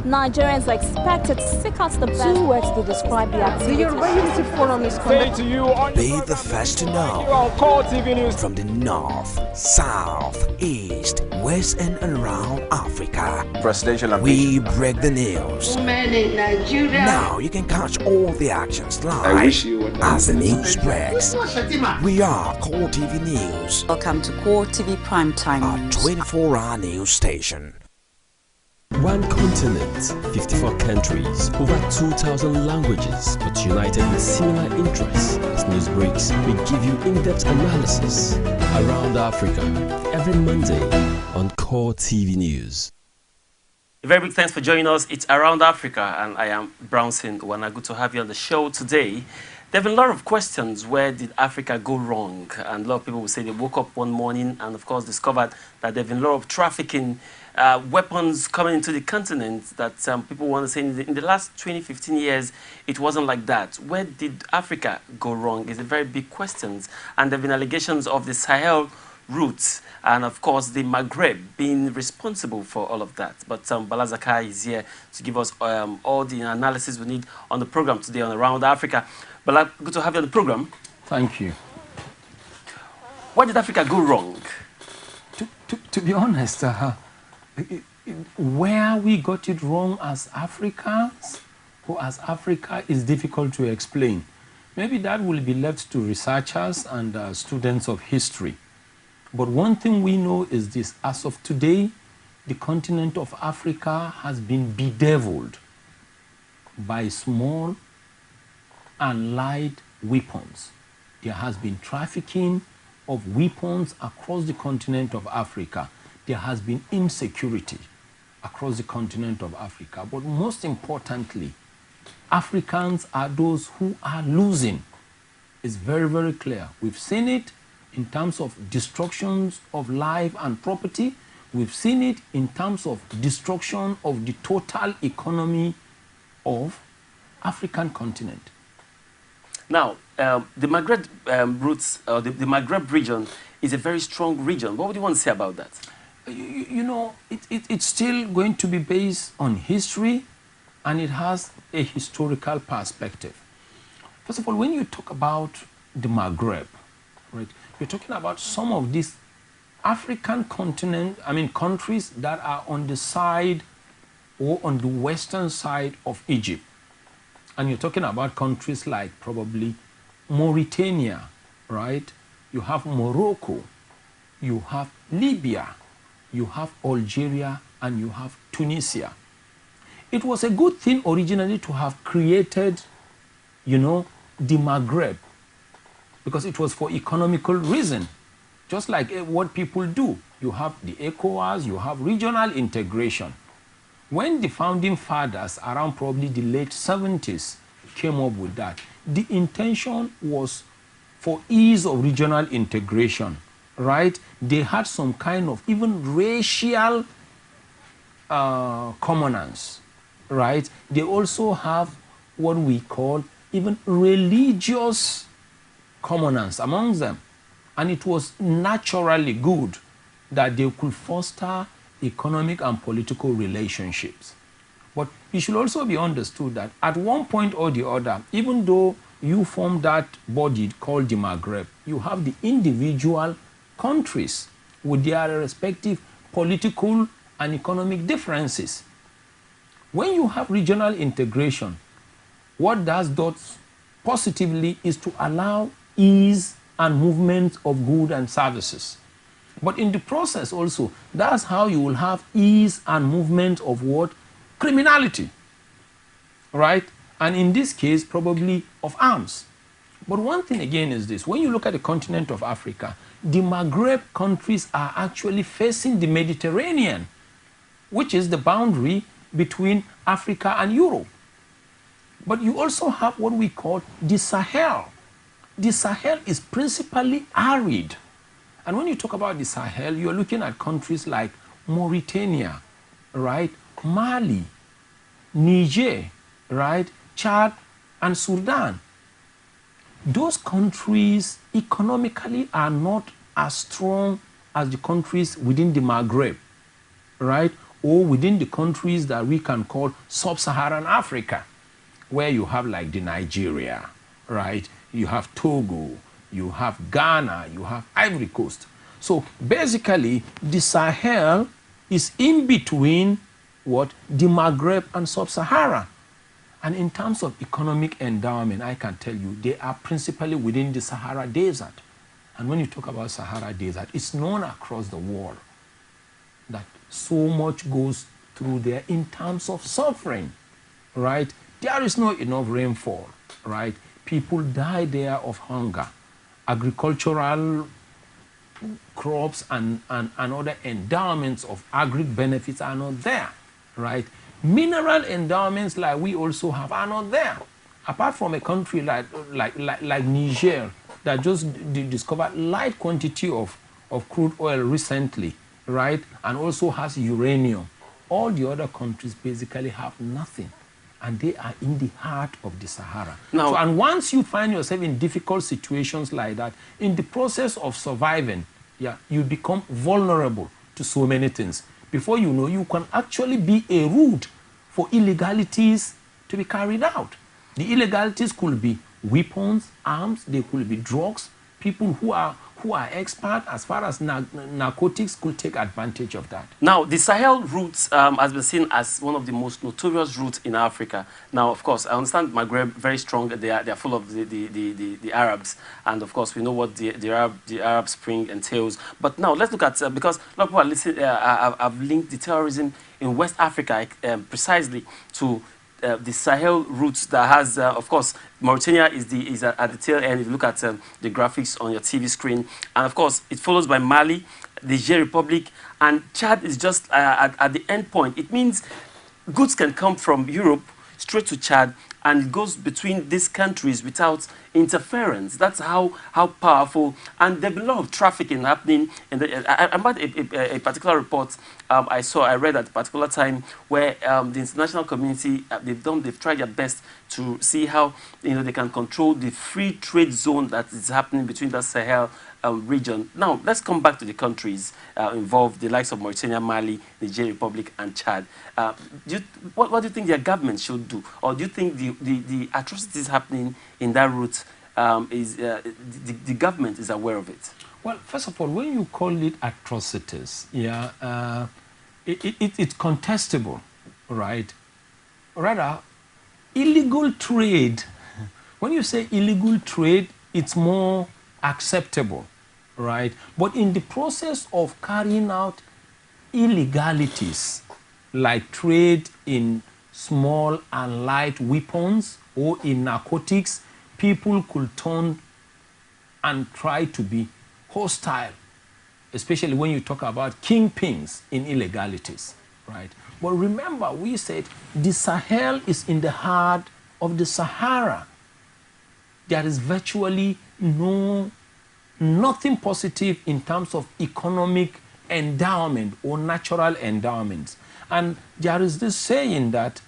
Nigerians are expected to seek out the best. 2 words to describe the activity. The Yoruba Unity Forum is Say to you on Be the first to know. on Core TV News. From the north, south, east, west, and around Africa, Presidential we break the news. Women in Nigeria. Now you can catch all the actions live I wish you would as the news breaks. We are Core TV News, Welcome to Core TV Primetime a News. 24-hour news station. One continent, 54 countries, over 2,000 languages, but united in similar interests. As news breaks, we give you in-depth analysis around Africa every Monday on Core TV News. A very big thanks for joining us. It's Around Africa, and I am Brownson. Unwana. Good to have you on the show today. There have been a lot of questions. Where did Africa go wrong? And a lot of people will say they woke up one morning and, of course, discovered that there have been a lot of trafficking weapons coming into the continent that people want to say in the last 20, 15 years, it wasn't like that. Where did Africa go wrong is a very big question. And there have been allegations of the Sahel routes and, of course, the Maghreb being responsible for all of that. But Bala Zakai is here to give us all the analysis we need on the program today on Around Africa. Bala, good to have you on the program. Thank you. Where did Africa go wrong? To be honest, where we got it wrong as Africans or as Africa is difficult to explain. Maybe that will be left to researchers and students of history. But one thing we know is this: as of today, the continent of Africa has been bedeviled by small and light weapons. There has been trafficking of weapons across the continent of Africa. There has been insecurity across the continent of Africa. But most importantly, Africans are those who are losing. It's very, very clear. We've seen it in terms of destructions of life and property. We've seen it in terms of destruction of the total economy of African continent. Now, the Maghreb routes, the Maghreb region is a very strong region. What would you want to say about that? You know, it's still going to be based on history, and it has a historical perspective. First of all, when you talk about the Maghreb, right, you're talking about some of these African countries that are on the side or on the western side of Egypt. And you're talking about countries like probably Mauritania, right? You have Morocco, you have Libya, you have Algeria, and you have Tunisia. It was a good thing originally to have created, you know, the Maghreb, because it was for economical reason, just like what people do. You have the ECOWAS, you have regional integration. When the founding fathers, around probably the late 70s, came up with that, the intention was for ease of regional integration, right? They had some kind of even racial commonnance, right? They also have what we call even religious commonnance amongst them. And it was naturally good that they could foster economic and political relationships. But it should also be understood that at one point or the other, even though you form that body called the Maghreb, you have the individual countries with their respective political and economic differences. When you have regional integration, what that does positively is to allow ease and movement of goods and services. But in the process also, that's how you will have ease and movement of what? Criminality, right? And in this case, probably of arms. But one thing again is this: when you look at the continent of Africa, the Maghreb countries are actually facing the Mediterranean, which is the boundary between Africa and Europe. But you also have what we call the Sahel. The Sahel is principally arid. And when you talk about the Sahel, you're looking at countries like Mauritania, right? Mali, Niger, right? Chad, and Sudan. Those countries economically are not as strong as the countries within the Maghreb, right? or within the countries that we can call sub-Saharan Africa, where you have like the Nigeria, right? You have Togo, you have Ghana, you have Ivory Coast. So basically, the Sahel is in between what? The Maghreb and sub-Sahara. And in terms of economic endowment, I can tell you, they are principally within the Sahara Desert. And when you talk about Sahara Desert, it's known across the world that so much goes through there in terms of suffering, right? There is not enough rainfall, right? People die there of hunger. Agricultural crops and other endowments of agri benefits are not there, right? Mineral endowments like we also have are not there. Apart from a country like Niger that just discovered light quantity of crude oil recently, right? And also has uranium. All the other countries basically have nothing. And they are in the heart of the Sahara. Now, and once you find yourself in difficult situations like that, in the process of surviving, yeah, you become vulnerable to so many things. Before you know, you can actually be a route for illegalities to be carried out. The illegalities could be weapons, arms, they could be drugs. People who are expert as far as narcotics could take advantage of that. Now, the Sahel route has been seen as one of the most notorious routes in Africa. Now, of course, I understand Maghreb very strong. They are full of the Arabs, and of course, we know what the Arab Spring entails. But now, let's look at because a lot of people are listening. Have linked the terrorism in West Africa precisely to the Sahel route that has, of course, Mauritania is at the tail end. If you look at the graphics on your TV screen, and of course, it follows by Mali, the Niger Republic, and Chad is just at the end point. It means goods can come from Europe straight to Chad, and it goes between these countries without interference. That's how powerful. And there's been a lot of trafficking happening. I'm about a particular report I read at a particular time where the international community they've tried their best to see how they can control the free trade zone that is happening between the Sahel region. Now let's come back to the countries involved, the likes of Mauritania, Mali, Niger Republic, and Chad. What do you think their government should do, or do you think the atrocities happening in that route the government is aware of it? Well, first of all, when you call it atrocities, yeah, it's contestable, right? Rather, illegal trade. When you say illegal trade, it's more acceptable, right? But in the process of carrying out illegalities, like trade in small and light weapons or in narcotics, people could turn and try to be hostile, especially when you talk about kingpins in illegalities, right? But remember, we said the Sahel is in the heart of the Sahara. There is virtually nothing positive in terms of economic endowment or natural endowments. And there is this saying that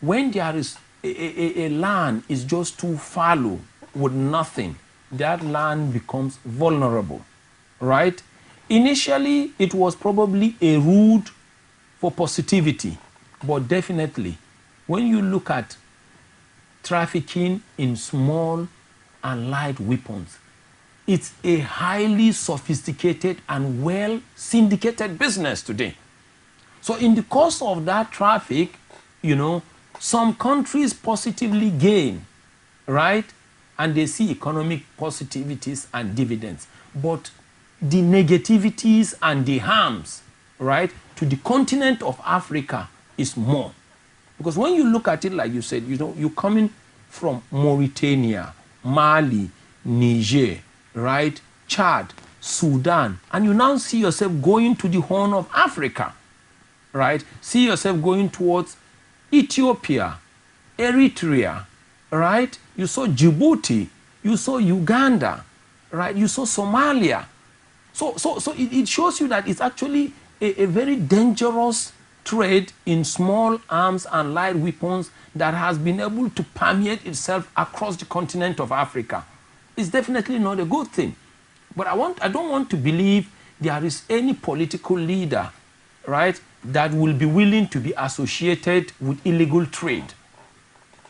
when there is a land is just too fallow with nothing, that land becomes vulnerable, right? Initially, it was probably a route for positivity, but definitely, when you look at trafficking in small and light weapons, it's a highly sophisticated and well syndicated business today. So in the course of that traffic, some countries positively gain, right? And they see economic positivities and dividends. But the negativities and the harms, right, to the continent of Africa is more. Because when you look at it, like you said, you're coming from Mauritania, Mali, Niger, right, Chad, Sudan, and you now see yourself going to the Horn of Africa, right? See yourself going towards Ethiopia, Eritrea, right? You saw Djibouti, you saw Uganda, right? You saw Somalia. So it shows you that it's actually a very dangerous trade in small arms and light weapons that has been able to permeate itself across the continent of Africa. It's definitely not a good thing. But I don't want to believe there is any political leader, right, that will be willing to be associated with illegal trade.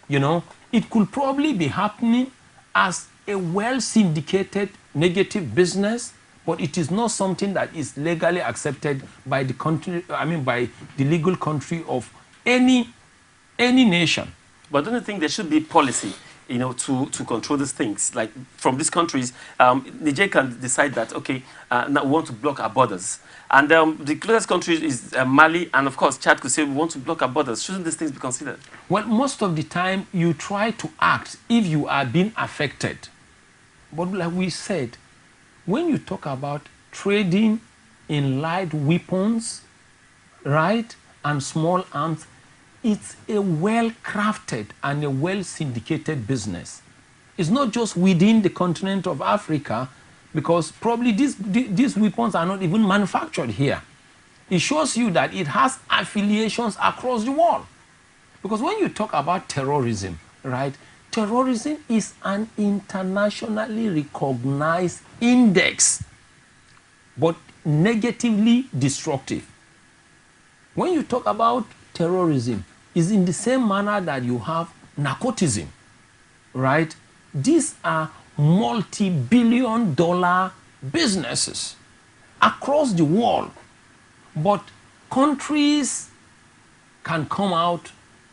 You know, it could probably be happening as a well-syndicated negative business, but it is not something that is legally accepted by the country, by the legal country of any nation. But don't you think there should be policy, you know, to control these things? Like from these countries, Niger can decide that, okay, now we want to block our borders. And the closest country is Mali, and of course Chad could say we want to block our borders. Shouldn't these things be considered? Well, most of the time you try to act if you are being affected. But like we said, when you talk about trading in light weapons, right, and small arms, it's a well-crafted and a well-syndicated business. It's not just within the continent of Africa, because probably these weapons are not even manufactured here. It shows you that it has affiliations across the world. Because when you talk about terrorism, right, terrorism is an internationally recognized index, but negatively destructive. When you talk about terrorism, it's in the same manner that you have narcotism, right? These are multi-billion-dollar businesses across the world, but countries can come out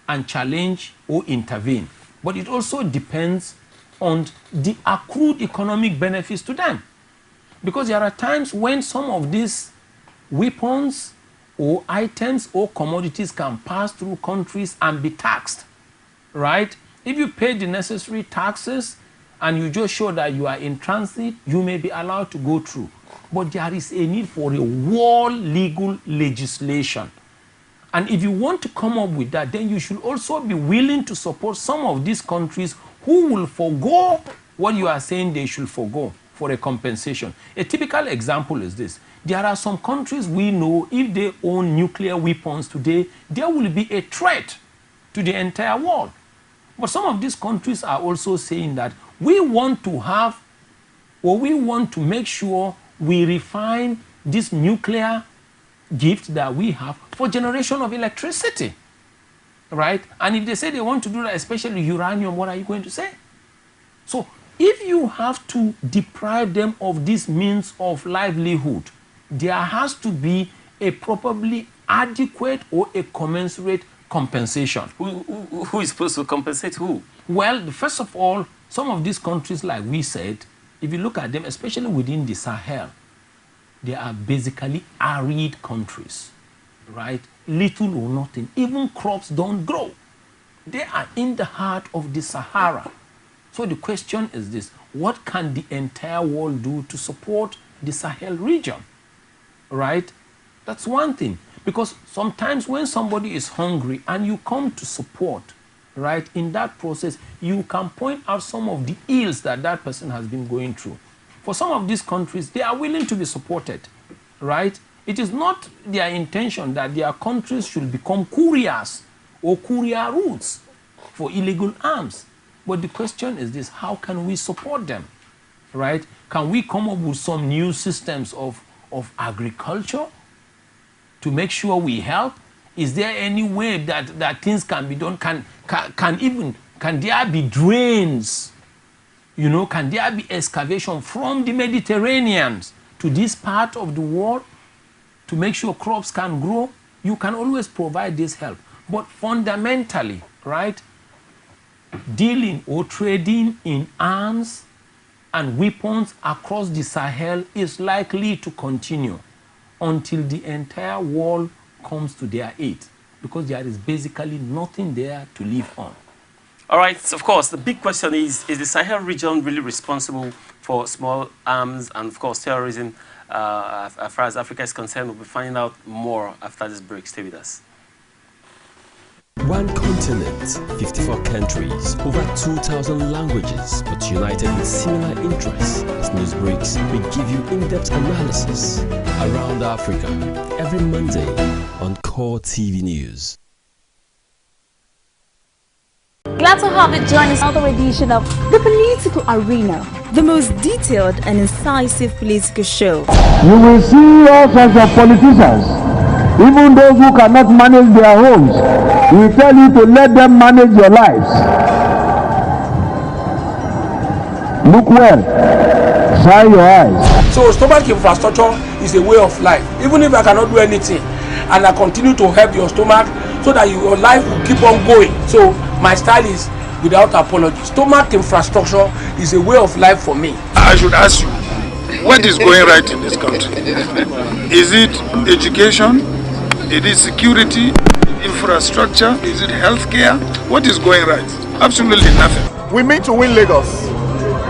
and challenge or intervene. But it also depends on the accrued economic benefits to them. Because there are times when some of these weapons or items or commodities can pass through countries and be taxed, right? If you pay the necessary taxes and you just show that you are in transit, you may be allowed to go through. But there is a need for a world legal legislation. And if you want to come up with that, then you should also be willing to support some of these countries who will forego what you are saying they should forego for a compensation. A typical example is this. There are some countries we know, if they own nuclear weapons today, there will be a threat to the entire world. But some of these countries are also saying that we want to have, or we want to make sure we refine this nuclear gift that we have for generation of electricity, right? And if they say they want to do that, especially uranium, what are you going to say? So if you have to deprive them of this means of livelihood, there has to be a probably adequate or a commensurate compensation. Who is supposed to compensate who? Well, first of all, some of these countries, like we said, if you look at them, especially within the Sahel, they are basically arid countries, right? Little or nothing. Even crops don't grow. They are in the heart of the Sahara. So the question is this: what can the entire world do to support the Sahel region, right? That's one thing. Because sometimes when somebody is hungry and you come to support, right, in that process, you can point out some of the ills that that person has been going through. For some of these countries, they are willing to be supported, right? It is not their intention that their countries should become couriers or courier routes for illegal arms. But the question is this: how can we support them, right? Can we come up with some new systems of agriculture to make sure we help? Is there any way that things can be done? Can there be drains? You know, can there be excavation from the Mediterranean to this part of the world to make sure crops can grow? You can always provide this help. But fundamentally, right, dealing or trading in arms and weapons across the Sahel is likely to continue until the entire world comes to their aid, because there is basically nothing there to live on. All right, so of course, the big question is the Sahel region really responsible for small arms and, of course, terrorism? As far as Africa is concerned, we'll be finding out more after this break. Stay with us. One continent, 54 countries, over 2,000 languages, but united in similar interests. As news breaks, we give you in-depth analysis around Africa every Monday on Core TV News. Glad to have you join us on another edition of The Political Arena, the most detailed and incisive political show. You will see all kinds of politicians Even those who cannot manage their homes, we tell you to let them manage your lives. Look well, shine your eyes. So stomach infrastructure is a way of life. Even if I cannot do anything, and I continue to help your stomach so that your life will keep on going. So my style is without apology. Stomach infrastructure is a way of life for me. I should ask you, what is going right in this country? Is it education? Is it security? Infrastructure? Is it healthcare? What is going right? Absolutely nothing. We mean to win Lagos.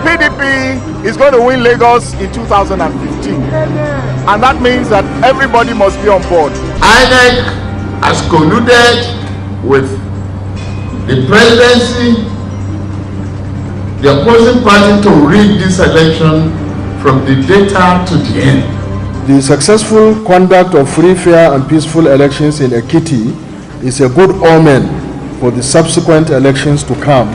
PDP is going to win Lagos in 2015. And that means that everybody must be on board. INEC has colluded with the presidency, the opposing party, to rig this election from the data to the end. The successful conduct of free, fair and peaceful elections in Ekiti is a good omen for the subsequent elections to come,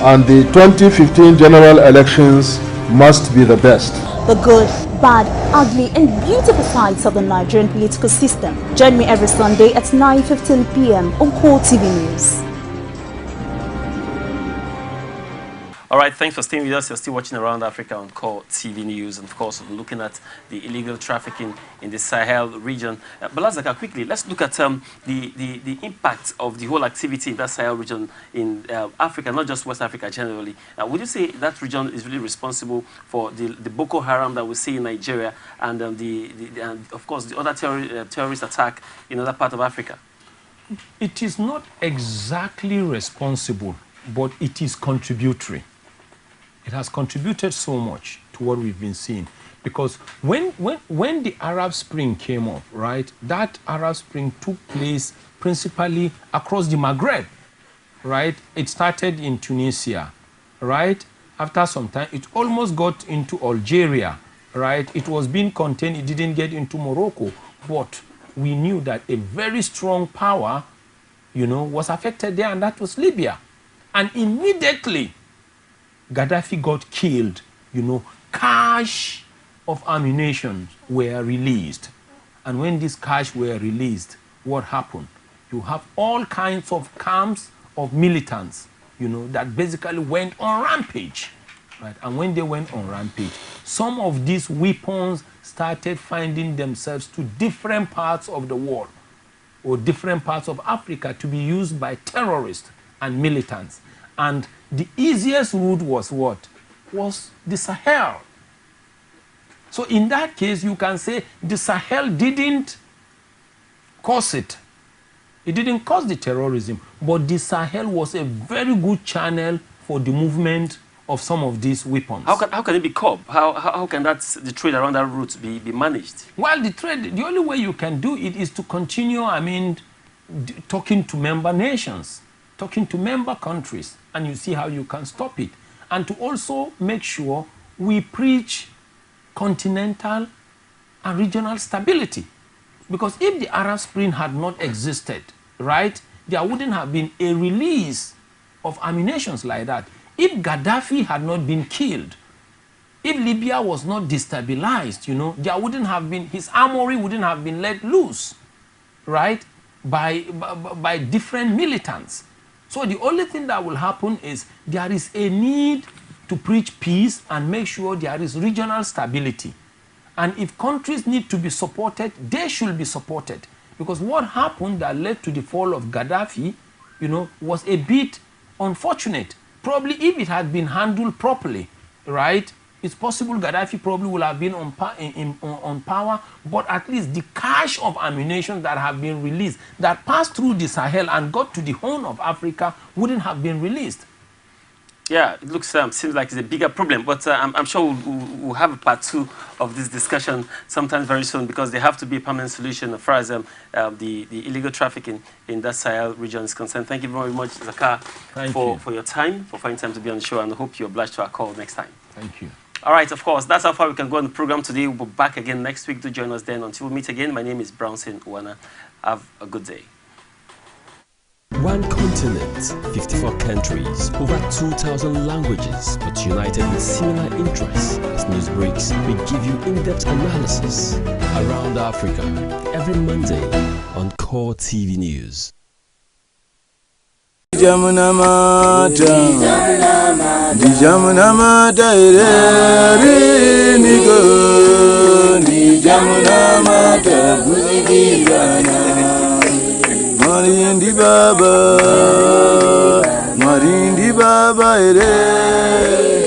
and the 2015 general elections must be the best. The good, bad, ugly and beautiful sides of the Nigerian political system. Join me every Sunday at 9:15 p.m. on Core TV News. All right, thanks for staying with us. You're still watching Around Africa on Core TV News. And of course, we're looking at the illegal trafficking in the Sahel region. Balazaka, quickly, let's look at the impact of the whole activity in that Sahel region in Africa, not just West Africa generally. Would you say that region is really responsible for the Boko Haram that we see in Nigeria and, and of course, the other terrorist attack in other part of Africa? It is not exactly responsible, but it is contributory. It has contributed so much to what we've been seeing. Because when the Arab Spring came up, right, that Arab Spring took place principally across the Maghreb, right? It started in Tunisia, right? After some time, it almost got into Algeria, right? It was being contained, it didn't get into Morocco. But we knew that a very strong power, you know, was affected there, and that was Libya. And immediately, Gaddafi got killed, you know, cache of ammunition were released. And when these cache were released, what happened? You have all kinds of camps of militants, you know, that basically went on rampage, right? And when they went on rampage, some of these weapons started finding themselves to different parts of the world or different parts of Africa to be used by terrorists and militants. And the easiest route was what? Was the Sahel. So in that case, you can say the Sahel didn't cause it. It didn't cause the terrorism, but the Sahel was a very good channel for the movement of some of these weapons. How can it be curbed? How can the trade around that route be managed? Well, the only way you can do it is to continue, I mean, talking to member nations, talking to member countries, and you see how you can stop it. And to also make sure we preach continental and regional stability. Because if the Arab Spring had not existed, right, there wouldn't have been a release of ammunition like that. If Gaddafi had not been killed, if Libya was not destabilized, you know, there wouldn't have been, his armory wouldn't have been let loose, right, by different militants. So the only thing that will happen is there is a need to preach peace and make sure there is regional stability. And if countries need to be supported, they should be supported. Because what happened that led to the fall of Gaddafi, you know, was a bit unfortunate. Probably if it had been handled properly, right, it's possible Gaddafi probably would have been on power, but at least the cache of ammunition that have been released, that passed through the Sahel and got to the Horn of Africa, wouldn't have been released. Yeah, it looks, seems like it's a bigger problem, but I'm sure we'll have a part 2 of this discussion sometime very soon, because there have to be a permanent solution as far as the illegal trafficking in that Sahel region is concerned. Thank you very much, Zakar, for your time, for finding time to be on the show, and I hope you're obliged to our call next time. Thank you. All right, of course, that's how far we can go on the program today. We'll be back again next week. Do join us then. Until we meet again, my name is Brownson, Unwana. Have a good day. One continent, 54 countries, over 2,000 languages, but united in similar interests. As news breaks, we give you in-depth analysis around Africa every Monday on Core TV News. Jamuna mata ere nigo ni jamuna mata buzigirana marindi baba ere